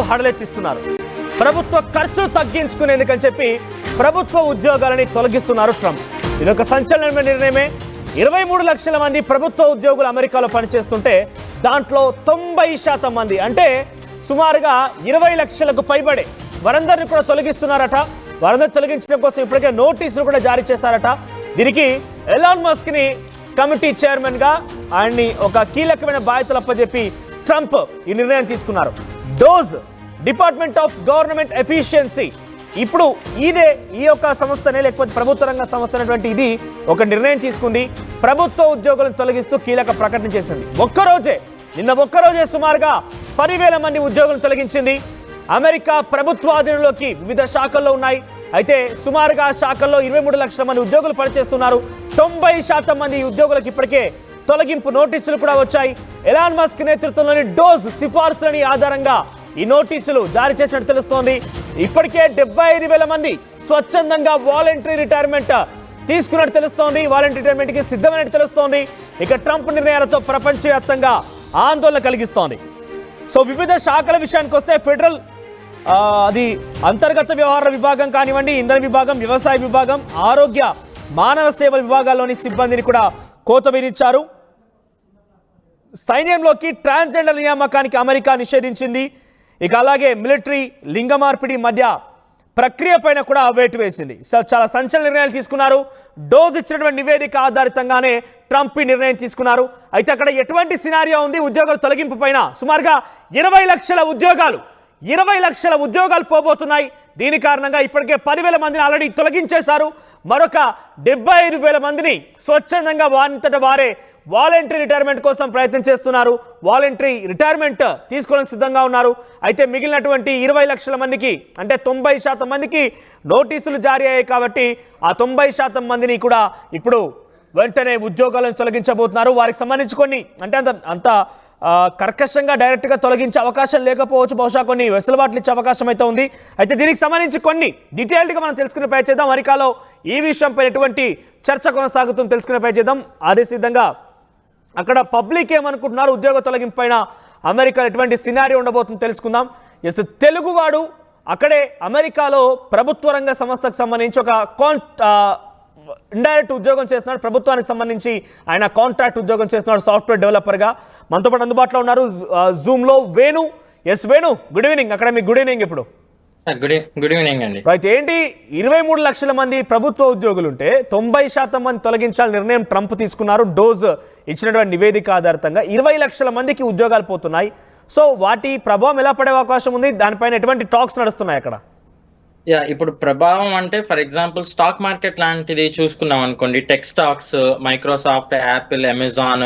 హడలెత్తిస్తున్నారు. ప్రభుత్వ ఖర్చు తగ్గించుకునేందుకని చెప్పి ప్రభుత్వ ఉద్యోగాలని తొలగిస్తున్నారు ట్రంప్. ఇదొక సంచలనమైన నిర్ణయమే. 23 లక్షల మంది ప్రభుత్వ ఉద్యోగులు అమెరికాలో పనిచేస్తుంటే దాంట్లో 90% మంది అంటే సుమారుగా 20 లక్షలకు పైబడే వారందరిని కూడా తొలగిస్తున్నారట. వారందరూ తొలగించడం కోసం ఇప్పటికే నోటీసులు కూడా జారీ చేశారట. దీనికి ఎలాన్ మస్క్ ని కమిటీ చైర్మన్ గా ఆయన్ని ఒక కీలకమైన బాధ్యతలు అప్పచెప్పి ట్రంప్ ఈ నిర్ణయం తీసుకున్నారు. DOGE department of government efficiency ఇప్పుడు ఈ యొక్క సంస్థనే లేకపోతే ప్రభుత్వ రంగ సంస్థ అనేటువంటి ఇది ఒక నిర్ణయం తీసుకుంది. ప్రభుత్వ ఉద్యోగులను తొలగిస్తూ కీలక ప్రకటన చేసింది. నిన్న ఒక్కరోజే సుమారుగా 10,000 మంది ఉద్యోగులను తొలగించింది. అమెరికా ప్రభుత్వాధీనంలోకి వివిధ శాఖల్లో ఉన్నాయి. అయితే సుమారుగా శాఖల్లో 23 లక్షల మంది ఉద్యోగులు పనిచేస్తున్నారు. 90% మంది ఉద్యోగులకు ఇప్పటికే తొలగింపు నోటీసులు కూడా వచ్చాయి. ఎలాన్ మస్క్ నేతృత్వంలోని డోజ్ సిఫార్సులని ఆధారంగా ఈ నోటీసులు జారీ చేసినట్టు తెలుస్తోంది. ఇప్పటికే 75,000 మంది స్వచ్ఛందంగా వాలంటరీ రిటైర్మెంట్ తీసుకున్నట్టు తెలుస్తోంది. వాలంటరీ రిటైర్మెంట్ కి సిద్ధమైనట్టు తెలుస్తోంది. ఇక ట్రంప్ నిర్ణయాలతో ప్రపంచవ్యాప్తంగా ఆందోళన కలిగిస్తోంది. సో వివిధ శాఖల విషయానికి వస్తే ఫెడరల్ అది అంతర్గత వ్యవహారాల విభాగం కానివ్వండి, ఇంధన విభాగం, వ్యవసాయ విభాగం, ఆరోగ్య మానవ సేవల విభాగాల్లోని సిబ్బందిని కూడా కోత విధించారు. సైన్యంలోకి ట్రాన్స్జెండర్ నియామకానికి అమెరికా నిషేధించింది. ఇక అలాగే మిలిటరీ లింగ మార్పిడి మధ్య ప్రక్రియ పైన కూడా వేటు వేసింది. చాలా సంచలన నిర్ణయాలు తీసుకున్నారు. డోజ్ ఇచ్చినటువంటి నివేదిక ఆధారితంగానే ట్రంప్ ఈ నిర్ణయం తీసుకున్నారు. అయితే అక్కడ ఎటువంటి సినారియో ఉంది ఉద్యోగుల తొలగింపు పైన? సుమారుగా 20 లక్షల ఉద్యోగాలు పోబోతున్నాయి. దీని కారణంగా ఇప్పటికే 10,000 మందిని ఆల్రెడీ తొలగించేశారు. మరొక 75,000 మందిని స్వచ్ఛందంగా వారంతట వారే వాలంటరీ రిటైర్మెంట్ కోసం ప్రయత్నం చేస్తున్నారు. వాలంటరీ రిటైర్మెంట్ తీసుకోవడానికి సిద్ధంగా ఉన్నారు. అయితే మిగిలినటువంటి 20 లక్షల మందికి అంటే 90% మందికి నోటీసులు జారీ అయ్యాయి. కాబట్టి ఆ 90% మందిని కూడా ఇప్పుడు వెంటనే ఉద్యోగాలను తొలగించబోతున్నారు. వారికి సంబంధించి కొన్ని అంటే అంత కర్కశంగా డైరెక్ట్గా తొలగించే అవకాశం లేకపోవచ్చు. బహుశా కొన్ని వెసులుబాట్లు ఇచ్చే అవకాశం అయితే ఉంది. అయితే దీనికి సంబంధించి కొన్ని డీటెయిల్డ్గా మనం తెలుసుకునే ప్రయత్నం చేద్దాం. అమెరికాలో ఈ విషయంపై ఎటువంటి చర్చ కొనసాగుతుంది తెలుసుకునే ప్రయత్నం చేద్దాం. అదే సిద్ధంగా అక్కడ పబ్లిక్ ఏమనుకుంటున్నారు ఉద్యోగ తొలగింపు పైన, అమెరికాలో ఎటువంటి సినారియో ఉండబోతుంది తెలుసుకుందాం. ఎస్, తెలుగువాడు అక్కడే అమెరికాలో ప్రభుత్వ రంగ సంస్థకు సంబంధించి ఒక ఇండైరెక్ట్ ఉద్యోగం చేస్తున్నాడు. ప్రభుత్వానికి సంబంధించి ఆయన కాంట్రాక్ట్ ఉద్యోగం చేస్తున్నాడు సాఫ్ట్వేర్ డెవలపర్గా. మనతో పాటు అందుబాటులో ఉన్నారు జూమ్లో Venu. Yes Venu, good evening. అక్కడ మీకు గుడ్ ఈవినింగ్. ఇప్పుడు గుడ్ ఈవినింగ్ అండి. రైట్, ఏంటి 23 లక్షల మంది ప్రభుత్వ ఉద్యోగులు ఉంటే 90% మంది తొలగించాలని నిర్ణయం ట్రంప్ తీసుకున్నారు. డోజ్ ఇచ్చినటువంటి నివేదిక ఆధారితంగా 20 లక్షల మందికి ఉద్యోగాలు పోతున్నాయి. సో వాటి ప్రభావం ఎలా పడే అవకాశం ఉంది? దానిపైన ఎటువంటి టాక్స్ నడుస్తున్నాయి అక్కడ? ఇప్పుడు ప్రభావం అంటే ఫర్ ఎగ్జాంపుల్ స్టాక్ మార్కెట్ లాంటిది చూసుకున్నాం అనుకోండి, tech stocks, Microsoft, Apple, Amazon,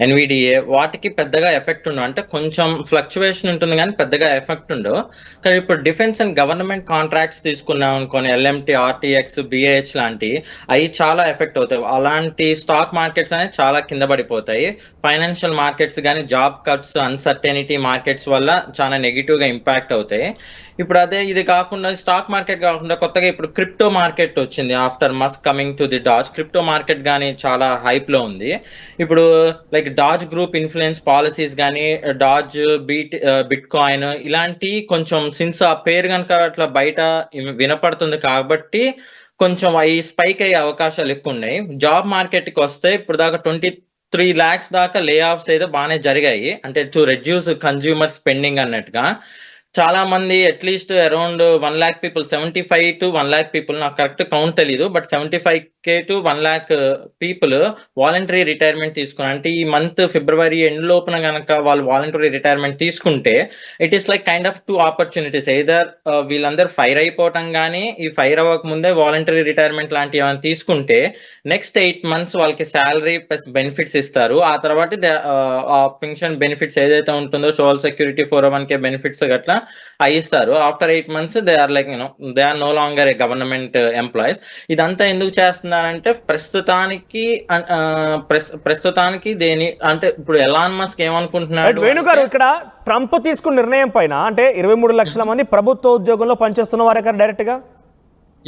NVDA, వాటికి పెద్దగా ఎఫెక్ట్ ఉండవు. అంటే కొంచెం ఫ్లక్చువేషన్ ఉంటుంది కానీ పెద్దగా ఎఫెక్ట్ ఉండవు. కానీ ఇప్పుడు డిఫెన్స్ అండ్ గవర్నమెంట్ కాంట్రాక్ట్స్ తీసుకున్నాం అనుకోని, ఎల్ఎంటీ, ఆర్టీఎక్స్, బిఏహెచ్ లాంటి అవి చాలా ఎఫెక్ట్ అవుతాయి. అలాంటి స్టాక్ మార్కెట్స్ అనేవి చాలా కింద పడిపోతాయి. ఫైనాన్షియల్ మార్కెట్స్ కానీ జాబ్ కట్స్, అన్సర్టెనిటీ మార్కెట్స్ వల్ల చాలా నెగిటివ్గా ఇంపాక్ట్ అవుతాయి. ఇప్పుడు అదే ఇది కాకుండా స్టాక్ మార్కెట్ కాకుండా కొత్తగా ఇప్పుడు క్రిప్టో మార్కెట్ వచ్చింది. After Musk coming to the DOGE, crypto market కానీ చాలా హైప్ లో ఉంది. ఇప్పుడు like DOGE group influence policies కానీ, డాజ్ బిట్ కాయిన్ ఇలాంటి కొంచెం సిన్స్ ఆ పేరు కనుక అట్లా బయట వినపడుతుంది కాబట్టి కొంచెం అవి స్పైక్ అయ్యే అవకాశాలు ఎక్కువ ఉన్నాయి. జాబ్ మార్కెట్కి వస్తే ఇప్పుడు దాకా 23 lakhs దాకా లే ఆఫ్స్ అయితే బాగానే జరిగాయి. అంటే టు రెడ్యూస్ కన్జ్యూమర్ స్పెండింగ్ అన్నట్టుగా. చాలా మంది at least around 1 lakh people, 75 to 1 lakh people, నాకు కరెక్ట్ కౌంట్ తెలీదు, but 75K to 1 lakh people voluntary retirement తీసుకున్నారు. అంటే ఈ మంత్ ఫిబ్రవరి ఎండ్ లోపున కనుక వాళ్ళు వాలంటరీ రిటైర్మెంట్ తీసుకుంటే it is like kind of 2 opportunities. Either వీళ్ళందరూ ఫైర్ అయిపోవటం కానీ, ఈ ఫైర్ అవ్వక ముందే వాలంటరీ రిటైర్మెంట్ లాంటివి ఏమైనా తీసుకుంటే నెక్స్ట్ 8 months వాళ్ళకి శాలరీ ప్లస్ బెనిఫిట్స్ ఇస్తారు. ఆ తర్వాత ఆ పెన్షన్ బెనిఫిట్స్ ఏదైతే ఉంటుందో సోషల్ సెక్యూరిటీ, 401k బెనిఫిట్స్ గట్లా ఇస్తారు. After 8 months they are like they are no longer a government employees. ఇదంతా ఎందుకు చేస్తున్నారంటే ప్రస్తుతానికి దేని అంటే ఇప్పుడు ఎలాన్ మస్క్ ఏమనుకుంటున్నాడు? వేణుగారు, ఇక్కడ ట్రంప్ తీసుకున్న నిర్ణయం పైన అంటే 23 లక్షల మంది ప్రభుత్వ ఉద్యోగంలో పనిచేస్తున్న వారే కదా డైరెక్ట్ గా?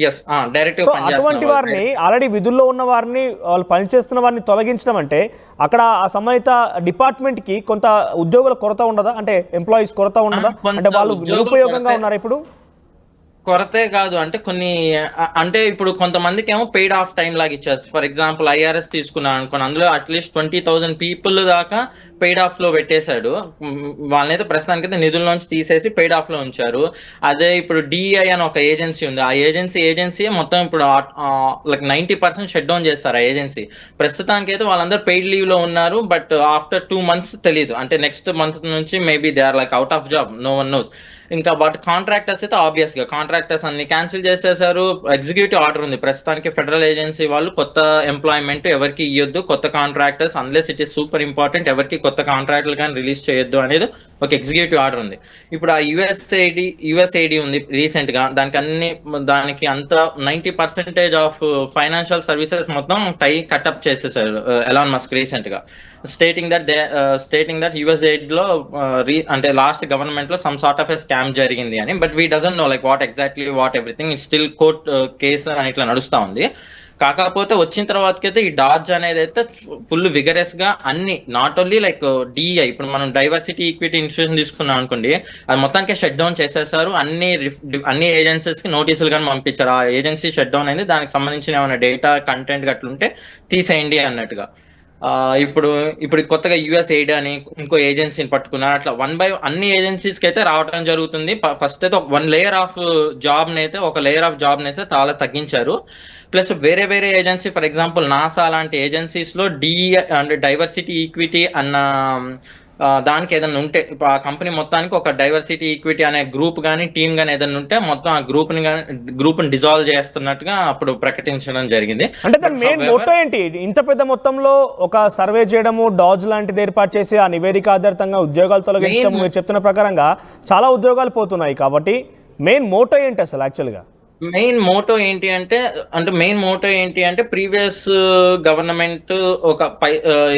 ఎస్ డైరెక్ట్ సో అటువంటి వారిని ఆల్రెడీ విధుల్లో ఉన్న వారిని వాళ్ళు పనిచేస్తున్న వారిని తొలగించడం అంటే అక్కడ ఆ సంబంధిత డిపార్ట్మెంట్ కి కొంత ఉద్యోగుల కొరత ఉండదా, అంటే ఎంప్లాయీస్ కొరత ఉండదా, అంటే వాళ్ళు నిరుపయోగంగా ఉన్నారు ఇప్పుడు? కొరతే కాదు, అంటే కొన్ని అంటే ఇప్పుడు కొంతమందికి ఏమో పెయిడ్ ఆఫ్ టైం లాగా ఇచ్చారు. ఫర్ ఎగ్జాంపుల్ ఐఆర్ఎస్ తీసుకున్నాను అనుకోండి, అందులో అట్లీస్ట్ 20,000 పీపుల్ దాకా పెయిడ్ ఆఫ్ లో పెట్టేశాడు. వాళ్ళనైతే ప్రస్తుతానికైతే నిధుల్లోంచి తీసేసి పెయిడ్ ఆఫ్ లో ఉంచారు. అదే ఇప్పుడు డిఐ అని ఒక ఏజెన్సీ ఉంది, ఆ ఏజెన్సీ మొత్తం ఇప్పుడు లైక్ 90% షట్ డౌన్ చేస్తారు ఆ ఏజెన్సీ. ప్రస్తుతానికి అయితే వాళ్ళందరూ పెయిడ్ లీవ్ లో ఉన్నారు, బట్ ఆఫ్టర్ 2 months తెలియదు, అంటే నెక్స్ట్ మంత్ నుంచి maybe they are like out of job, no one knows. ఇంకా బట్ కాంట్రాక్టర్స్ అయితే ఆబ్వియస్ గా కాంట్రాక్టర్స్ అన్ని క్యాన్సిల్ చేసేసారు. ఎగ్జిక్యూటివ్ ఆర్డర్ ఉంది ప్రస్తుతానికి, ఫెడరల్ ఏజెన్సీ వాళ్ళు కొత్త ఎంప్లాయ్మెంట్ ఎవరికి ఇవ్వద్దు, కొత్త contractors unless it is super important ఎవరికి కొత్త కాంట్రాక్టులు కానీ రిలీజ్ చేయొద్దు అనేది ఒక ఎగ్జిక్యూటివ్ ఆర్డర్ ఉంది. ఇప్పుడు ఆ యుఎస్ఐడి ఉంది రీసెంట్ గా, దానికి అంత 90% ఆఫ్ ఫైనాన్షియల్ సర్వీసెస్ మొత్తం కటప్ చేసేసారు ఎలాన్ మస్క్ రీసెంట్ గా, స్టేటింగ్ దట్ యుఎస్ఐడి లో అంటే లాస్ట్ గవర్నమెంట్ లో some sort of a scam జరిగింది అని. But we doesn't know like what everything still court case అని ఇట్లా నడుస్తా ఉంది. కాకపోతే వచ్చిన తర్వాతకైతే ఈ డాడ్జ్ అనేది అయితే ఫుల్ విగరస్ గా అన్ని, నాట్ ఓన్లీ లైక్ డిఐ, ఇప్పుడు మనం డైవర్సిటీ ఈక్విటీ ఇన్స్టిట్యూషన్ తీసుకున్నాం అనుకోండి, అది మొత్తానికి షట్ డౌన్ చేసేసారు. అన్ని ఏజెన్సీస్ కి నోటీసులు కానీ పంపించారు, ఆ ఏజెన్సీ షట్ డౌన్ అయింది, దానికి సంబంధించిన ఏమైనా డేటా కంటెంట్ అట్లుంటే తీసేయండి అన్నట్టుగా. ఇప్పుడు కొత్తగా యుఎస్ఐడి అని ఇంకో ఏజెన్సీని పట్టుకున్నారు. అట్లా అన్ని ఏజెన్సీస్ కి అయితే రావడం జరుగుతుంది. ఫస్ట్ అయితే ఒక లేయర్ ఆఫ్ జాబ్ అయితే చాలా తగ్గించారు. ప్లస్ వేరే ఏజెన్సీ, ఫర్ ఎగ్జాంపుల్ నాసా లాంటి ఏజెన్సీస్ లో డిఈ అంటే డైవర్సిటీ ఈక్విటీ అన్న దానికి ఏదైనా ఉంటే, ఆ కంపెనీ మొత్తానికి ఒక డైవర్సిటీ ఈక్విటీ అనే గ్రూప్ కానీ టీమ్ కానీ ఏదైనా ఉంటే మొత్తం ఆ గ్రూప్ ని డిజాల్వ్ చేస్తున్నట్టుగా అప్పుడు ప్రకటించడం జరిగింది. అంటే దాని మెయిన్ మోటో ఏంటి? ఇంత పెద్ద మొత్తంలో ఒక సర్వే చేయడము, డాజ్ లాంటిది ఏర్పాటు చేసి ఆ నివేదిక ఆధారితంగా ఉద్యోగాలు తొలగించడం, మీరు చెప్తున్న ప్రకారంగా చాలా ఉద్యోగాలు పోతున్నాయి కాబట్టి మెయిన్ మోటో ఏంటి అసలు యాక్చువల్గా? మెయిన్ మోటో ఏంటి అంటే ప్రీవియస్ గవర్నమెంట్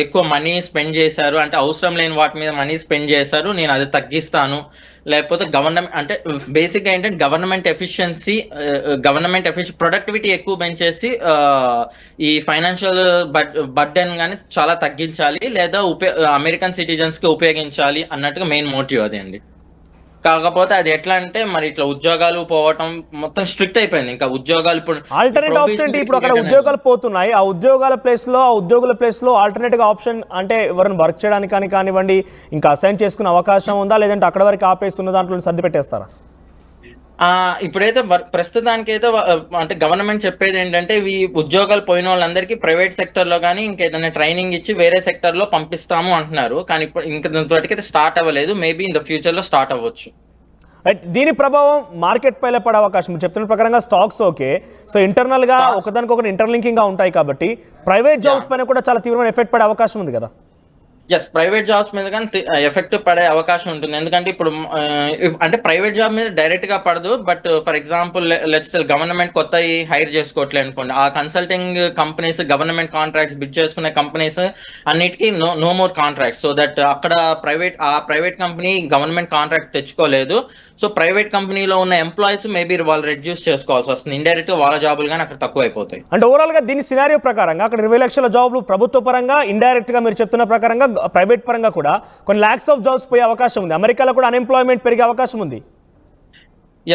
ఎక్కువ మనీ స్పెండ్ చేశారు, అంటే అవసరం లేని వాటి మీద మనీ స్పెండ్ చేశారు, నేను అది తగ్గిస్తాను. లేకపోతే గవర్నమెంట్ అంటే బేసిక్గా ఏంటంటే గవర్నమెంట్ ఎఫిషియన్సీ ప్రొడక్టివిటీ ఎక్కువ పెంచేసి ఈ ఫైనాన్షియల్ బర్డెన్ కానీ చాలా తగ్గించాలి, లేదా అమెరికన్ సిటిజన్స్ కి ఉపయోగించాలి అన్నట్టుగా మెయిన్ మోటివ్ అది అండి. కాకపోతే అది ఎట్లా అంటే మరి ఇట్లా ఉద్యోగాలు పోవటం మొత్తం స్ట్రిక్ట్ అయిపోయింది. ఇంకా ఉద్యోగాలు ఇప్పుడు ఆల్టర్నేట్ ఆప్షన్ ఇప్పుడు అక్కడ ఉద్యోగాలు పోతున్నాయి, ఆ ఉద్యోగుల ప్లేస్ లో ఆల్టర్నేటివ్ ఆప్షన్ అంటే ఎవరైనా వర్క్ చేయడానికి కానివ్వండి, ఇంకా అసైన్ చేసుకునే అవకాశం ఉందా, లేదంటే అక్కడ వరకు ఆపేస్తున్న దాంట్లో సర్ది పెట్టేస్తారా? ఇప్పుడైతే ప్రస్తుతానికి అయితే అంటే గవర్నమెంట్ చెప్పేది ఏంటంటే ఈ ఉద్యోగాలు పోయిన వాళ్ళందరికీ ప్రైవేట్ సెక్టర్ లో కానీ ఇంకేదైనా ట్రైనింగ్ ఇచ్చి వేరే సెక్టర్ లో పంపిస్తాము అంటున్నారు. కానీ ఇప్పుడు ఇంకా దానితోటికైతే స్టార్ట్ అవ్వలేదు, మేబీ ఇన్ ద ఫ్యూచర్ లో స్టార్ట్ అవ్వచ్చు. దీని ప్రభావం మార్కెట్ పైన పడే అవకాశం చెప్తున్న ప్రకారంగా స్టాక్స్ ఓకే, సో ఇంటర్నల్ గా ఒకదానికొకటి ఇంటర్లింకింగ్ గా ఉంటాయి కాబట్టి ప్రైవేట్ జాబ్స్ పైన కూడా చాలా తీవ్రమైన ఎఫెక్ట్ పడే అవకాశం ఉంది కదా? ఎస్, ప్రైవేట్ జాబ్స్ మీద కానీ ఎఫెక్ట్ పడే అవకాశం ఉంటుంది. ఎందుకంటే ఇప్పుడు అంటే ప్రైవేట్ జాబ్ మీద డైరెక్ట్ గా పడదు, but for example let's government కొత్త హైర్ చేసుకోవట్లేదు అనుకోండి, ఆ consulting companies government contracts bid చేసుకునే కంపెనీస్ అన్నిటికీ no more contracts. So that అక్కడ ప్రైవేట్ కంపెనీ గవర్నమెంట్ కాంట్రాక్ట్ తెచ్చుకోలేదు, సో ప్రైవేట్ కంపెనీలో ఉన్న ఎంప్లాయీస్ మేబీ వాళ్ళు రెడ్యూస్ చేసుకోవాల్సి వస్తుంది, ఇండైరెక్ట్ గా వాళ్ళ జాబులు కానీ అక్కడ తక్కువ అయిపోతాయి. అంటే ఓవరాల్ గా దీని సినారియో ప్రకారంగా అక్కడ 20 లక్షల జాబ్లు ప్రభుత్వ పరంగా, ఇండైరెక్ట్ గా మీరు చెప్తున్న ప్రకారంగా ప్రైవేట్ పరంగా కూడా కొన్ని లాక్స్ ఆఫ్ జాబ్స్ పోయే అవకాశం ఉంది. అమెరికాలో కూడా అన్ఎంప్లాయ్మెంట్ పెరిగే అవకాశం ఉంది.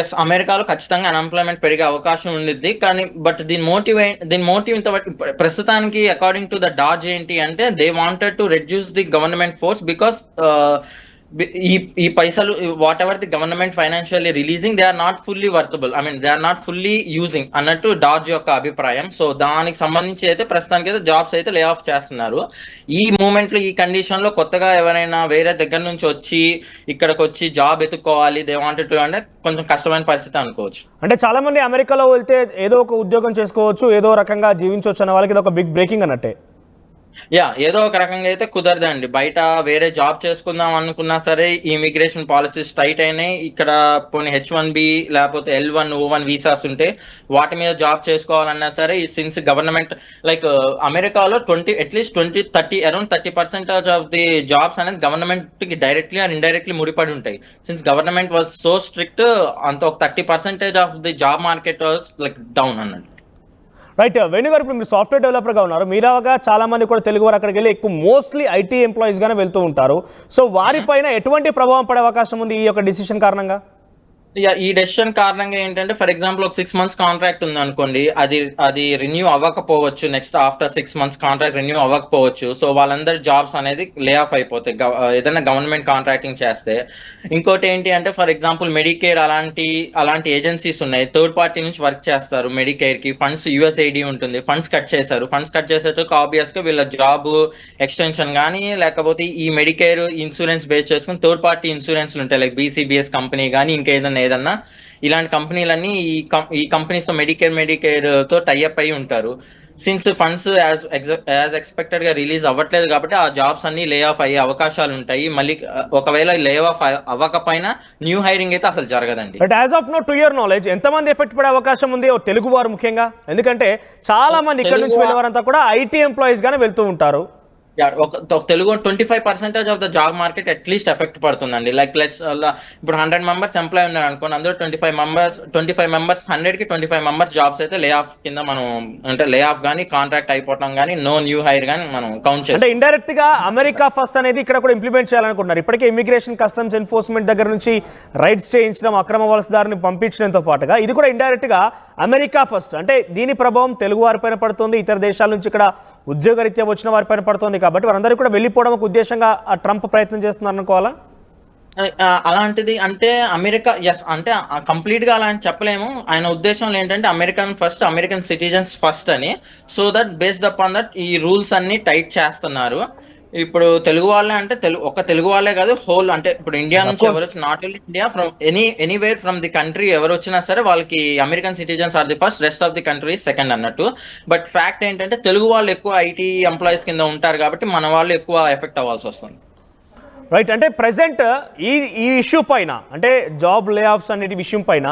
ఎస్, అమెరికాలో ఖచ్చితంగా అన్ఎంప్లాయ్మెంట్ పెరిగే అవకాశం ఉండిద్ది. కానీ బట్ దీని మోటివ్ ఇంత ప్రస్తుతానికి అకార్డింగ్ టు ద డాజ్ ఏంటి అంటే they wanted to reduce the government force because ఈ పైసలు whatever the government financially releasing they are not fully worthable, they are not fully using అన్నట్టు డాజ్ యొక్క అభిప్రాయం. సో దానికి సంబంధించి అయితే ప్రస్తుతానికి అయితే జాబ్స్ అయితే లే ఆఫ్ చేస్తున్నారు. ఈ మూమెంట్ లో ఈ కండిషన్ లో కొత్తగా ఎవరైనా వేరే దగ్గర నుంచి వచ్చి ఇక్కడికి వచ్చి జాబ్ ఎత్తుకోవాలి దే వాంటెడ్ టు అంటే కొంచెం కష్టమైన పరిస్థితి అనుకోవచ్చు. అంటే చాలా మంది అమెరికాలో వెళ్తే ఏదో ఒక ఉద్యోగం చేసుకోవచ్చు, ఏదో రకంగా జీవించవచ్చు అన్న వాళ్ళకి ఇది ఒక బిగ్ బ్రేకింగ్ అన్నట్టే. ఏదో ఒక రకంగా అయితే కుదరదండి. బయట వేరే జాబ్ చేసుకుందాం అనుకున్నా సరే ఇమిగ్రేషన్ పాలసీస్ టైట్ అయినాయి. ఇక్కడ పోనీ H1B లేకపోతే L1, O1 వీసాస్ ఉంటే వాటి మీద జాబ్ చేసుకోవాలన్నా సరే సిన్స్ గవర్నమెంట్ లైక్ అమెరికాలో అట్లీస్ట్ 30% ఆఫ్ ది జాబ్స్ అనేది గవర్నమెంట్ కి డైరెక్ట్లీ అండ్ ఇండైరెక్ట్లీ ముడిపడి ఉంటాయి. Since government was so strict, అంత ఒక 30% of the job market was like down అన్నట్టు. రైట్ వేణుగారు, ఇప్పుడు మీరు సాఫ్ట్వేర్ డెవలపర్గా ఉన్నారు. మీలాగా చాలా మంది కూడా తెలుగు వారు అక్కడికి వెళ్ళి ఎక్కువ మోస్ట్లీ ఐటీ ఎంప్లాయీస్గానే వెళ్తూ ఉంటారు. సో వారిపైన ఎటువంటి ప్రభావం పడే అవకాశం ఉంది ఈ యొక్క డిసిషన్ కారణంగా? ఈ డెసిషన్ కారణంగా ఏంటంటే ఫర్ ఎగ్జాంపుల్ ఒక 6 months కాంట్రాక్ట్ ఉంది అనుకోండి, అది రిన్యూ అవ్వకపోవచ్చు. Next after 6 months contract renew అవ్వకపోవచ్చు. సో వాళ్ళందరి జాబ్స్ అనేది లే ఆఫ్ అయిపోతాయి ఏదైనా గవర్నమెంట్ కాంట్రాక్టింగ్ చేస్తే. ఇంకోటి ఏంటి అంటే ఫర్ ఎగ్జాంపుల్ మెడికేర్ అలాంటి ఏజెన్సీస్ ఉన్నాయి, థర్డ్ పార్టీ నుంచి వర్క్ చేస్తారు. మెడికేర్ కి ఫండ్స్ USAID ఉంటుంది, ఫండ్స్ కట్ చేశారు. ఫండ్స్ కట్ చేసేటప్పుడు ఆబ్వియస్ గా వీళ్ళ జాబ్ ఎక్స్టెన్షన్ కానీ లేకపోతే ఈ మెడికేర్ ఇన్సూరెన్స్ బేస్ చేసుకుని థర్డ్ పార్టీ ఇన్సూరెన్స్ ఉంటాయి, లైక్ BCBS కంపెనీ కానీ ఇంకేదన్నా ఇలాంటి కంపెనీలన్నీ ఈ కంపెనీస్ తో మెడికేర్ తో టైఅప్ అయి ఉంటారు. సిన్స్ ఫండ్స్ యాజ్ ఎక్స్పెక్టెడ్ గా రిలీజ్ అవ్వట్లేదు కాబట్టి ఆ జాబ్స్ అన్ని లే ఆఫ్ అయ్యే అవకాశాలు ఉంటాయి. మళ్ళీ ఒకవేళ లే ఆఫ్ అవ్వకపోయినా న్యూ హైరింగ్ అయితే అసలు జరగదండి. But as of no to your knowledge ఎంతమంది ఎఫెక్ట్ పడే అవకాశం ఉంది తెలుగు వారు ముఖ్యంగా? ఎందుకంటే చాలా మంది ఇక్కడ నుంచి వెళ్ళేవారంతా కూడా ఐటీ ఎంప్లాయీస్ గానే వెళ్తూ ఉంటారు. Telugu 25% of the job market at least effect పడుతుందండి. లైక్ ఇప్పుడు 100 members ఎంప్లాయ్ ఉన్నారు అనుకోండి, అందులో 25 members 100కి 25 members జాబ్స్ అయితే లే ఆఫ్ కింద మనం అంటే లే ఆఫ్ కానీ కాంట్రాక్ట్ అయిపోవడం కానీ నో న్యూ హైర్ కానీ మనం కౌంట్ చేస్తాం. అంటే ఇండైరెక్ట్ గా అమెరికా ఫస్ట్ అనేది ఇక్కడ కూడా ఇంప్లిమెంట్ చేయాలనుకుంటున్నారు. ఇప్పటికే ఇమిగ్రేషన్ కస్టమ్స్ ఎన్ఫోర్స్మెంట్ దగ్గర నుంచి రైడ్స్ చేయించడం, అక్రమ వలసదారుని పంపించడంతో పాటుగా ఇది కూడా ఇండైరెక్ట్ గా అమెరికా ఫస్ట్. అంటే దీని ప్రభావం తెలుగు వారిపైన పడుతుంది, ఇతర దేశాల నుంచి ఇక్కడ ఉద్యోగరీత్యా వచ్చిన వారిపైన పడుతుంది. కాబట్టి వారందరూ కూడా వెళ్ళిపోవడం ఒక ఉద్దేశంగా ట్రంప్ ప్రయత్నం చేస్తున్నారు అనుకోవాలా? అలాంటిది అంటే అమెరికా అంటే కంప్లీట్ గా అలా అని చెప్పలేము. ఆయన ఉద్దేశంలో ఏంటంటే అమెరికన్ సిటిజన్స్ ఫస్ట్ అని. So that based upon that ఈ రూల్స్ అన్ని టైట్ చేస్తున్నారు. ఇప్పుడు తెలుగు వాళ్ళే అంటే ఒక తెలుగు వాళ్ళే కాదు, హోల్ అంటే ఇప్పుడు ఇండియా నుంచి ఎవరు వచ్చి not only India from anywhere from the country ఎవరు వచ్చినా సరే వాళ్ళకి American citizens are the first, rest of the country second అన్నట్టు. బట్ ఫ్యాక్ట్ ఏంటంటే తెలుగు వాళ్ళు ఎక్కువ ఐటీ ఎంప్లాయీస్ కింద ఉంటారు కాబట్టి మన వాళ్ళు ఎక్కువ ఎఫెక్ట్ అవ్వాల్సి వస్తుంది. రైట్, అంటే ప్రెసెంట్ ఈ ఇష్యూ పైన అంటే జాబ్ లే ఆఫ్స్ అనే విషయం పైన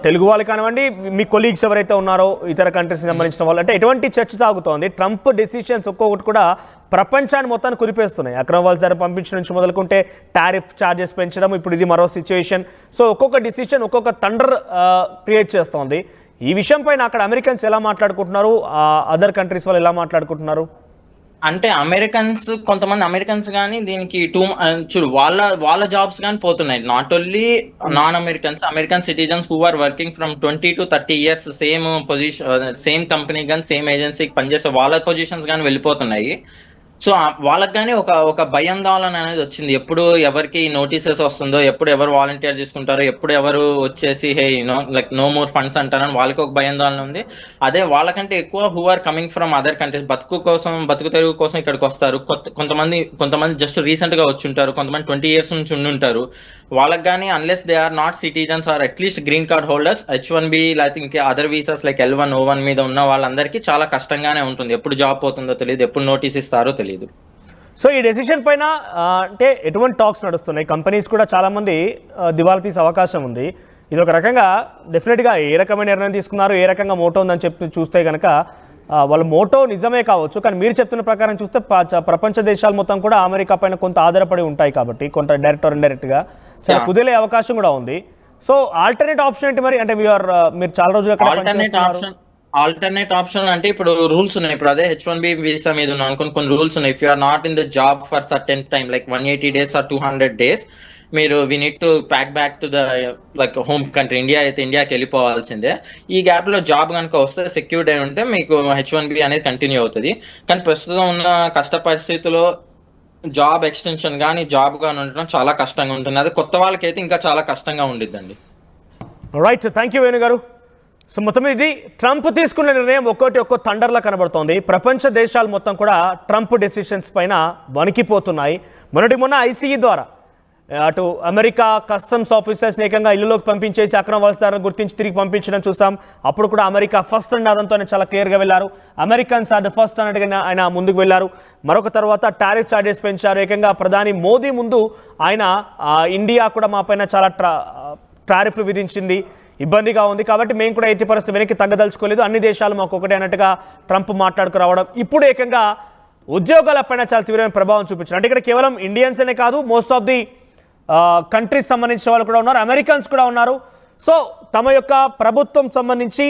తెలుగు వాళ్ళు కానివ్వండి, మీ కొలీగ్స్ ఎవరైతే ఉన్నారో ఇతర కంట్రీస్కి సంబంధించిన వాళ్ళు, అంటే ఎటువంటి చర్చ సాగుతోంది? ట్రంప్ డెసిషన్స్ ఒక్కొక్కటి కూడా ప్రపంచాన్ని మొత్తాన్ని కురిపేస్తున్నాయి. అక్రమ వలసదారు పంపించడం నుంచి మొదలుకుంటే టారిఫ్ ఛార్జెస్ పెంచడం, ఇప్పుడు ఇది మరో సిచ్యువేషన్. సో ఒక్కొక్క డిసిషన్ ఒక్కొక్క థండర్ క్రియేట్ చేస్తోంది. ఈ విషయం పైన అక్కడ అమెరికన్స్ ఎలా మాట్లాడుకుంటున్నారు, అదర్ కంట్రీస్ వాళ్ళు ఎలా మాట్లాడుకుంటున్నారు? అంటే కొంతమంది అమెరికన్స్ కానీ దీనికి చూడు వాళ్ళ జాబ్స్ కానీ పోతున్నాయి. Not only non American citizens who are working from 20 to 30 years same position, same company కానీ సేమ్ ఏజెన్సీకి పనిచేసే వాళ్ళ పొజిషన్స్ కానీ వెళ్ళిపోతున్నాయి. సో వాళ్ళకి కానీ ఒక భయాందోళన అనేది వచ్చింది. ఎప్పుడు ఎవరికి నోటీసెస్ వస్తుందో, ఎప్పుడు ఎవరు వాలంటీర్ చేసుకుంటారో, ఎప్పుడు ఎవరు వచ్చేసి hey like no more funds అంటారని వాళ్ళకి ఒక భయాందోళన ఉంది. అదే వాళ్ళకంటే ఎక్కువ who are coming from other countries, బతుకు తెరువు కోసం ఇక్కడికి వస్తారు. కొంతమంది జస్ట్ రీసెంట్ గా వచ్చి ఉంటారు, కొంతమంది 20 years నుంచి ఉండుంటారు. వాళ్ళకి కానీ unless they are not citizens or at least green card holders, H1B లేకపోతే ఇంకా other visas like L1, O1 మీద ఉన్న వాళ్ళందరికీ చాలా కష్టంగానే ఉంటుంది. ఎప్పుడు జాబ్ పోతుందో తెలియదు, ఎప్పుడు నోటీస్ ఇస్తారో తెలియదు. సో ఈ డెసిషన్ పైన అంటే ఎటువంటి టాక్స్ నడుస్తున్నాయి? కంపెనీస్ కూడా చాలామంది దివాలా తీసే అవకాశం ఉంది. ఇది ఒక రకంగా డెఫినెట్గా ఏ రకమైన నిర్ణయం తీసుకున్నారు, ఏ రకంగా మోటో ఉందని చెప్పి చూస్తే కనుక వాళ్ళ మోటో నిజమే కావచ్చు, కానీ మీరు చెప్తున్న ప్రకారం చూస్తే ప్రపంచ దేశాలు మొత్తం కూడా అమెరికా పైన కొంత ఆధారపడి ఉంటాయి కాబట్టి కొంత డైరెక్ట్ ఆర్ ఇండైరెక్ట్గా చాలా కుదిలే అవకాశం కూడా ఉంది. సో ఆల్టర్నేట్ ఆప్షన్ ఏంటి మరి? అంటే మీరు చాలా రోజులు ఆల్టర్నేట్ ఆప్షన్ అంటే ఇప్పుడు రూల్స్ ఉన్నాయి. ఇప్పుడు అదే H1B వీసా మీద ఉన్న కొన్ని రూల్స్ ఉన్నాయి. If you are not in the job for certain time like 180 days or 200 days, మీరు we need to pack back to the like home country. India అయితే ఇండియాకి వెళ్ళిపోవాల్సిందే. ఈ గ్యాప్ లో జాబ్ కనుక వస్తే సెక్యూర్డ్ అయి ఉంటే మీకు H1B అనేది కంటిన్యూ అవుతుంది. కానీ ప్రస్తుతం ఉన్న కష్ట పరిస్థితుల్లో జాబ్ ఎక్స్టెన్షన్ కానీ జాబ్ కానీ ఉండడం చాలా కష్టంగా ఉంటుంది. అది కొత్త వాళ్ళకైతే ఇంకా చాలా కష్టంగా ఉండిద్దండి. రైట్, థ్యాంక్ యూ వేణు గారు. సో మొత్తం ఇది ట్రంప్ తీసుకున్న నిర్ణయం ఒక్కో థండర్లా కనబడుతోంది. ప్రపంచ దేశాలు మొత్తం కూడా ట్రంప్ డెసిషన్స్ పైన వణికిపోతున్నాయి. మొన్న ICE ద్వారా అటు అమెరికా కస్టమ్స్ ఆఫీసర్స్ని ఏకంగా ఇల్లులోకి పంపించేసి అక్రమ వలసదారులను గుర్తించి తిరిగి పంపించడం చూసాం. అప్పుడు కూడా అమెరికా ఫస్ట్ అండ్ అదంతో చాలా క్లియర్గా వెళ్ళారు. అమెరికన్స్ ఆర్ ద ఫస్ట్ అన్నట్టుగా ఆయన ముందుకు వెళ్ళారు. మరొక తర్వాత టారిఫ్ చార్జెస్ పెంచారు. ఏకంగా ప్రధాని మోదీ ముందు ఆయన ఇండియా కూడా మా పైన చాలా టారిఫ్లు విధించింది, ఇబ్బందిగా ఉంది, కాబట్టి మేము కూడా 80% వెనక్కి తగ్గదలుచుకోలేదు, అన్ని దేశాలు మాకు ఒకటే అన్నట్టుగా ట్రంప్ మాట్లాడుకురావడం ఇప్పుడు ఏకంగా ఉద్యోగాలపైన చాలా తీవ్రమైన ప్రభావం చూపించారు. అంటే ఇక్కడ కేవలం ఇండియన్స్ అనే కాదు, మోస్ట్ ఆఫ్ ది కంట్రీస్ సంబంధించిన వాళ్ళు కూడా ఉన్నారు, అమెరికన్స్ కూడా ఉన్నారు. సో తమ యొక్క ప్రభుత్వం సంబంధించి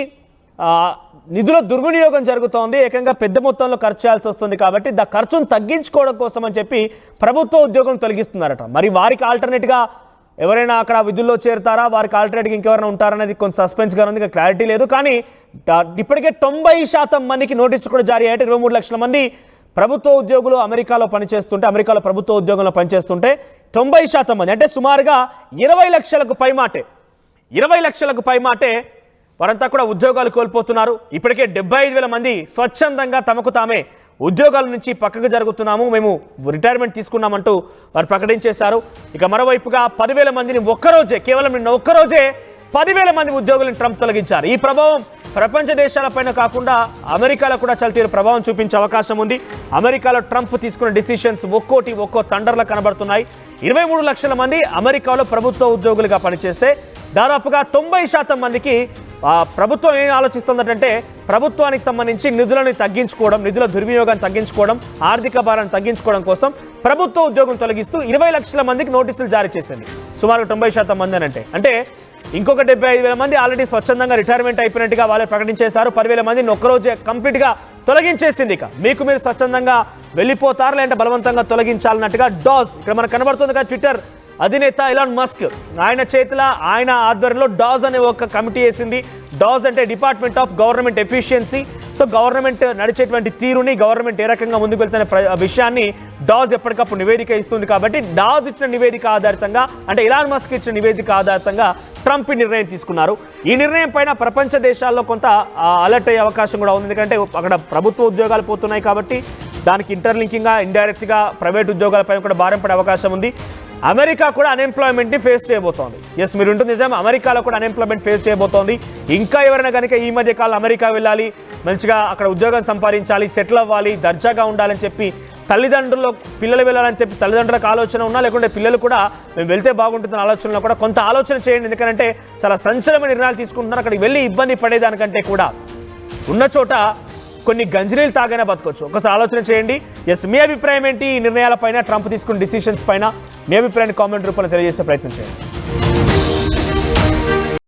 నిధుల దుర్వినియోగం జరుగుతోంది, ఏకంగా పెద్ద మొత్తంలో ఖర్చు చేయాల్సి వస్తుంది, కాబట్టి ఖర్చును తగ్గించుకోవడం కోసం అని చెప్పి ప్రభుత్వ ఉద్యోగం తొలగిస్తున్నారట. మరి వారికి ఆల్టర్నేట్గా ఎవరైనా అక్కడ విధుల్లో చేరుతారా, వారికి ఆల్టర్నేట్గా ఇంకెవరైనా ఉంటారనేది కొంచెం సస్పెన్స్గా ఉంది, ఇంకా క్లారిటీ లేదు. కానీ ఇప్పటికే 90% మందికి నోటీసులు కూడా జారీ అయ్యాయి. 23 లక్షల మంది ప్రభుత్వ ఉద్యోగులు అమెరికాలో పనిచేస్తుంటే, అమెరికాలో ప్రభుత్వ ఉద్యోగంలో పనిచేస్తుంటే 90% మంది అంటే సుమారుగా 20 లక్షలకు పైమాటే 20 లక్షలకు పైమాటే వారంతా కూడా ఉద్యోగాలు కోల్పోతున్నారు. ఇప్పటికే 75,000 మంది స్వచ్ఛందంగా తమకు తామే ఉద్యోగాల నుంచి పక్కకు జరుగుతున్నాము, మేము రిటైర్మెంట్ తీసుకున్నామంటూ వారు ప్రకటించేశారు. ఇక మరోవైపుగా 10,000 మందిని ఒక్కరోజే, కేవలం నిన్న ఒక్కరోజే 10,000 మంది ఉద్యోగులను ట్రంప్ తొలగించారు. ఈ ప్రభావం ప్రపంచ దేశాలపైన కాకుండా అమెరికాలో కూడా చాలా తీవ్ర ప్రభావం చూపించే అవకాశం ఉంది. అమెరికాలో ట్రంప్ తీసుకున్న డిసిషన్స్ ఒక్కో తండర్లా కనబడుతున్నాయి. 23 లక్షల మంది అమెరికాలో ప్రభుత్వ ఉద్యోగులుగా పనిచేస్తే దాదాపుగా 90% మందికి ప్రభుత్వం ఏం ఆలోచిస్తుందంటే ప్రభుత్వానికి సంబంధించి నిధులను తగ్గించుకోవడం, నిధుల దుర్వినియోగాన్ని తగ్గించుకోవడం, ఆర్థిక భారాన్ని తగ్గించుకోవడం కోసం ప్రభుత్వ ఉద్యోగం తొలగిస్తూ 20 లక్షల మందికి నోటీసులు జారీ చేసింది. సుమారు 90% మంది అని అంటే ఇంకొక 75,000 మంది ఆల్రెడీ స్వచ్ఛందంగా రిటైర్మెంట్ అయిపోయినట్టుగా వాళ్ళే ప్రకటించేశారు. 10,000 మందిని ఒక్కరోజే కంప్లీట్గా తొలగించేసింది. ఇక మీకు మీరు స్వచ్ఛందంగా వెళ్ళిపోతారు, లేదంటే బలవంతంగా తొలగించాలన్నట్టుగా డాజ్ ఇక్కడ మనకు కనబడుతుంది కదా. ట్విట్టర్ అధినేత ఎలాన్ మస్క్ ఆయన చేతిలో, ఆయన ఆధ్వర్యంలో డాజ్ అనే ఒక కమిటీ వేసింది. డాజ్ అంటే department of government efficiency. So government నడిచేటువంటి తీరుని, గవర్నమెంట్ ఏ రకంగా ముందుకు వెళ్తున్న విషయాన్ని డాజ్ ఎప్పటికప్పుడు నివేదిక ఇస్తుంది. కాబట్టి డాజ్ ఇచ్చిన నివేదిక ఆధారితంగా, అంటే ఎలాన్ మస్క్ ఇచ్చిన నివేదిక ఆధారితంగా ట్రంప్ ఈ నిర్ణయం తీసుకున్నారు. ఈ నిర్ణయం పైన ప్రపంచ దేశాల్లో కొంత అలర్ట్ అయ్యే అవకాశం కూడా ఉంది. ఎందుకంటే అక్కడ ప్రభుత్వ ఉద్యోగాలు పోతున్నాయి కాబట్టి దానికి ఇంటర్లింకింగ్గా, ఇండైరెక్ట్గా ప్రైవేట్ ఉద్యోగాలపైన కూడా భారం పడే అవకాశం ఉంది. అమెరికా కూడా అన్ఎంప్లాయ్మెంట్ని ఫేస్ చేయబోతోంది. ఎస్, మీరు ఉంటుంది నిజం, అమెరికాలో కూడా అన్ఎంప్లాయ్మెంట్ ఫేస్ చేయబోతోంది. ఇంకా ఎవరైనా కనుక ఈ మధ్య కాలం అమెరికా వెళ్ళాలి, మంచిగా అక్కడ ఉద్యోగం సంపాదించాలి, సెటిల్ అవ్వాలి, దర్జాగా ఉండాలని చెప్పి తల్లిదండ్రులు, పిల్లలు వెళ్ళాలని చెప్పి తల్లిదండ్రులకు ఆలోచన ఉన్నా, లేకుంటే పిల్లలు కూడా మేము వెళ్తే బాగుంటుందని ఆలోచనలో కూడా కొంత ఆలోచన చేయండి. ఎందుకంటే చాలా సంచలనమైన నిర్ణయాలు తీసుకుంటున్నారు. అక్కడికి వెళ్ళి ఇబ్బంది పడేదానికంటే కూడా ఉన్న చోట కొన్ని గంజినీళ్ళు తాగైనా బతకొచ్చు. ఒకసారి ఆలోచన చేయండి. ఎస్, మీ అభిప్రాయం ఏంటి ఈ నిర్ణయాలపైన, ట్రంప్ తీసుకున్న డిసిషన్స్ పైన మీ అభిప్రాయాన్ని కామెంట్ రూపంలో తెలియజేసే ప్రయత్నం చేయండి.